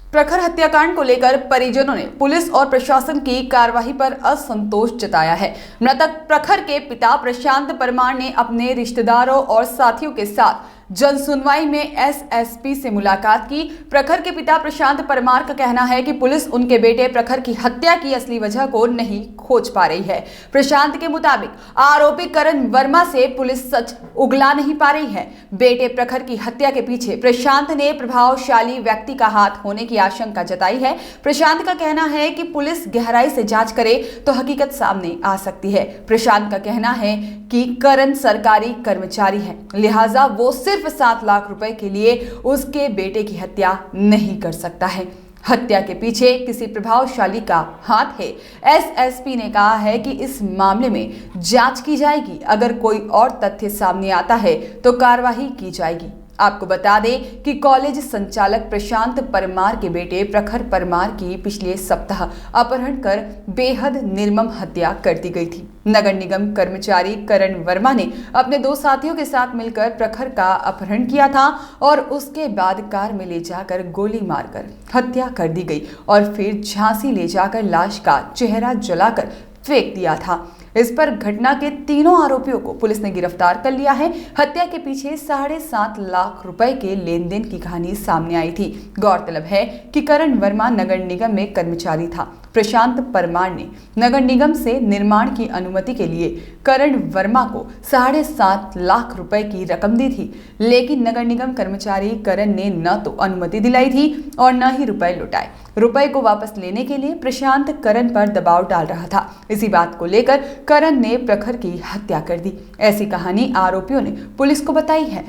प्रखर हत्याकांड को लेकर परिजनों ने पुलिस और प्रशासन की कार्रवाई पर असंतोष जताया है। मृतक प्रखर के पिता प्रशांत परमार ने अपने रिश्तेदारों और साथियों के साथ जन सुनवाई में एसएसपी से मुलाकात की। प्रखर के पिता प्रशांत परमार का कहना है कि पुलिस उनके बेटे प्रखर की हत्या की असली वजह को नहीं खोज पा रही है। प्रशांत के मुताबिक आरोपी करण वर्मा से पुलिस सच उगला नहीं पा रही है। बेटे प्रखर की हत्या के पीछे प्रशांत ने प्रभावशाली व्यक्ति का हाथ होने की आशंका जताई है। प्रशांत का कहना है कि पुलिस गहराई से जांच करे तो हकीकत सामने आ सकती है। प्रशांत का कहना है कि करण सरकारी कर्मचारी है, लिहाजा वो सिर्फ 7 लाख रुपए के लिए उसके बेटे की हत्या नहीं कर सकता है। हत्या के पीछे किसी प्रभावशाली का हाथ है। एसएसपी ने कहा है कि इस मामले में जांच की जाएगी। अगर कोई और तथ्य सामने आता है तो कार्रवाई की जाएगी। आपको बता दें कि कॉलेज संचालक प्रशांत परमार के बेटे प्रखर परमार की पिछले सप्ताह अपहरण कर बेहद निर्मम हत्या कर दी गई थी। नगर निगम कर्मचारी करण वर्मा ने अपने 2 साथियों के साथ मिलकर प्रखर का अपहरण किया था और उसके बाद कार में ले जाकर गोली मारकर हत्या कर दी गई और फिर झांसी ले जाकर लाश का चेहरा जलाकर फेंक दिया था। इस पर घटना के तीनों आरोपियों को पुलिस ने गिरफ्तार कर लिया है। हत्या के पीछे 7.5 लाख रुपए के लेन देन की कहानी सामने आई थी। गौरतलब है कि करण वर्मा नगर निगम में कर्मचारी था। प्रशांत परमार ने नगर निगम से निर्माण की अनुमति के लिए करण वर्मा को 7.5 लाख रुपए की रकम दी थी, लेकिन नगर निगम कर्मचारी करण ने न तो अनुमति दिलाई थी और न ही रुपए लौटाए। रुपए को वापस लेने के लिए प्रशांत करण पर दबाव डाल रहा था। इसी बात को लेकर करण ने प्रखर की हत्या कर दी। ऐसी कहानी आरोपियों ने पुलिस को बताई है।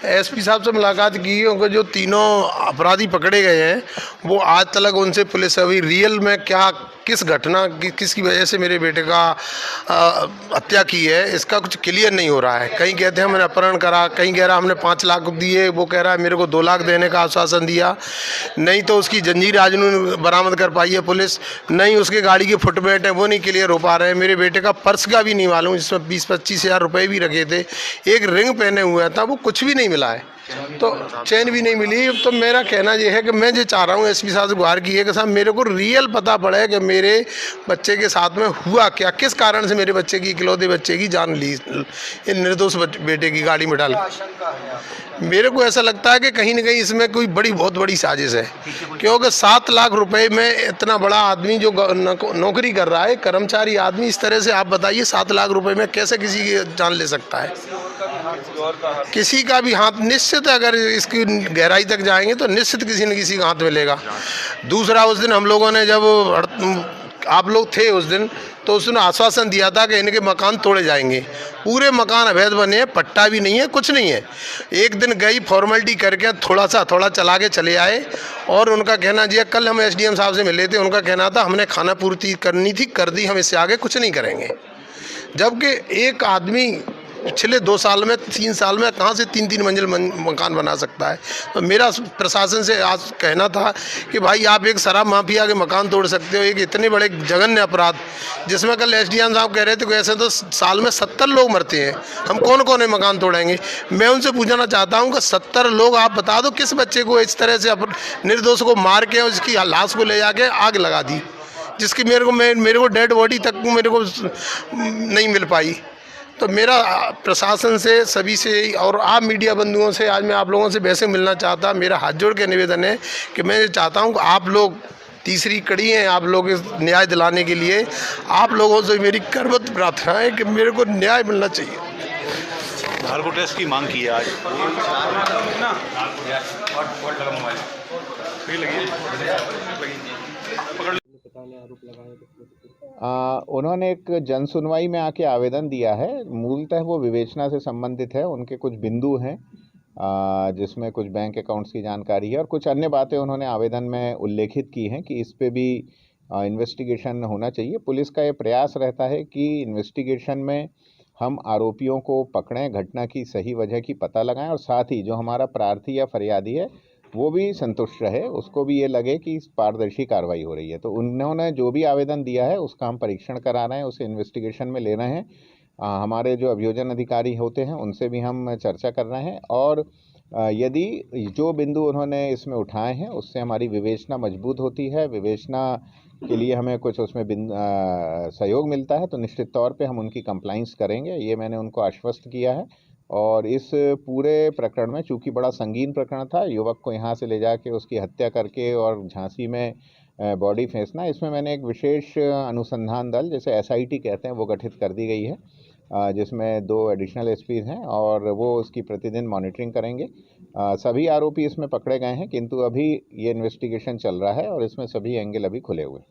एसपी साहब से मुलाकात की, क्योंकि जो तीनों अपराधी पकड़े गए हैं वो आज तक उनसे पुलिस अभी रियल में क्या किस घटना किसकी वजह से मेरे बेटे का हत्या की है इसका कुछ क्लियर नहीं हो रहा है। कहीं कहते हैं हमने अपहरण करा, कहीं कह रहा हमने 5 लाख दिए, वो कह रहा है मेरे को 2 लाख देने का आश्वासन दिया, नहीं तो उसकी जंजीर आज बरामद कर पाई है पुलिस, नहीं उसके गाड़ी के फुटमेट है वो नहीं क्लियर हो पा रहे हैं। मेरे बेटे का पर्स का भी नहीं मालूम, जिसमें 20-25 हज़ार रुपये भी रखे थे, एक रिंग पहने हुआ था, वो कुछ भी नहीं मिला है, तो चैन भी नहीं मिली। तो मेरा कहना ये है कि मैं जो चाह रहा हूँ एसपी साहब से गुहार की है कि साहब मेरे को रियल पता पड़े कि मेरे बच्चे के साथ में हुआ क्या, किस कारण से मेरे बच्चे की इकलौते बच्चे की जान ली इन निर्दोष बेटे की गाड़ी में डाल। मेरे को ऐसा लगता है कि कहीं ना कहीं इसमें कोई बहुत बड़ी साजिश है, क्योंकि 7 लाख रुपए में इतना बड़ा आदमी जो नौकरी कर रहा है, कर्मचारी आदमी, इस तरह से आप बताइए 7 लाख रुपए में कैसे किसी की जान ले सकता है। किसी का भी हाथ निश्चित, अगर इसकी गहराई तक जाएंगे तो निश्चित किसी न किसी का हाथ मिलेगा। दूसरा, उस दिन हम लोगों ने जब आप लोग थे उस दिन, तो उसने आश्वासन दिया था कि इनके मकान तोड़े जाएंगे। पूरे मकान अवैध बने हैं, पट्टा भी नहीं है, कुछ नहीं है। एक दिन गई फॉर्मेलिटी करके थोड़ा चला के चले आए और उनका कहना जी, कल हम एसडीएम साहब से मिले थे, उनका कहना था हमने खाना पूर्ति करनी थी, कर दी, हम इससे आगे कुछ नहीं करेंगे। जबकि एक आदमी पिछले 2 साल में 3 साल में कहाँ से 3-3 मंजिल मकान बना सकता है। तो मेरा प्रशासन से आज कहना था कि भाई आप एक शराब माफिया के मकान तोड़ सकते हो, एक इतने बड़े जघन्य अपराध जिसमें कल एसडीएम साहब कह रहे थे कि ऐसे तो साल में 70 लोग मरते हैं, हम कौन कौन है मकान तोड़ेंगे। मैं उनसे पूछना चाहता हूँ कि 70 लोग आप बता दो किस बच्चे को इस तरह से निर्दोष को मार के उसकी लाश को ले जाके आग लगा दी, जिसकी मेरे को डेड बॉडी तक मेरे को नहीं मिल पाई। तो मेरा प्रशासन से, सभी से और आप मीडिया बंधुओं से आज मैं आप लोगों से वैसे मिलना चाहता, मेरा हाथ जोड़ के निवेदन है कि मैं चाहता हूं कि आप लोग तीसरी कड़ी हैं, आप लोग न्याय दिलाने के लिए आप लोगों से मेरी करबद्ध प्रार्थना है कि मेरे को न्याय मिलना चाहिए। नार्को टेस्ट की मांग की है आज। उन्होंने एक जन सुनवाई में आके आवेदन दिया है। मूलतः वो विवेचना से संबंधित है, उनके कुछ बिंदु हैं जिसमें कुछ बैंक अकाउंट्स की जानकारी है और कुछ अन्य बातें उन्होंने आवेदन में उल्लेखित की हैं कि इस पे भी इन्वेस्टिगेशन होना चाहिए। पुलिस का ये प्रयास रहता है कि इन्वेस्टिगेशन में हम आरोपियों को पकड़ें, घटना की सही वजह की पता लगाएं और साथ ही जो हमारा प्रार्थी या फरियादी है वो भी संतुष्ट रहे, उसको भी ये लगे कि पारदर्शी कार्रवाई हो रही है। तो उन्होंने जो भी आवेदन दिया है उसका हम परीक्षण करा रहे हैं, उसे इन्वेस्टिगेशन में ले रहे हैं। हमारे जो अभियोजन अधिकारी होते हैं उनसे भी हम चर्चा कर रहे हैं और यदि जो बिंदु उन्होंने इसमें उठाए हैं उससे हमारी विवेचना मजबूत होती है, विवेचना के लिए हमें कुछ उसमें सहयोग मिलता है तो निश्चित तौर पे हम उनकी कंप्लाइंस करेंगे, ये मैंने उनको आश्वस्त किया है। और इस पूरे प्रकरण में, चूँकि बड़ा संगीन प्रकरण था, युवक को यहाँ से ले जाके उसकी हत्या करके और झांसी में बॉडी फेंकना, इसमें मैंने एक विशेष अनुसंधान दल, जिसे एसआईटी कहते हैं, वो गठित कर दी गई है, जिसमें 2 एडिशनल एसपीज़ हैं और वो उसकी प्रतिदिन मॉनिटरिंग करेंगे। सभी आरोपी इसमें पकड़े गए हैं, किंतु अभी ये इन्वेस्टिगेशन चल रहा है और इसमें सभी एंगल अभी खुले हुए हैं।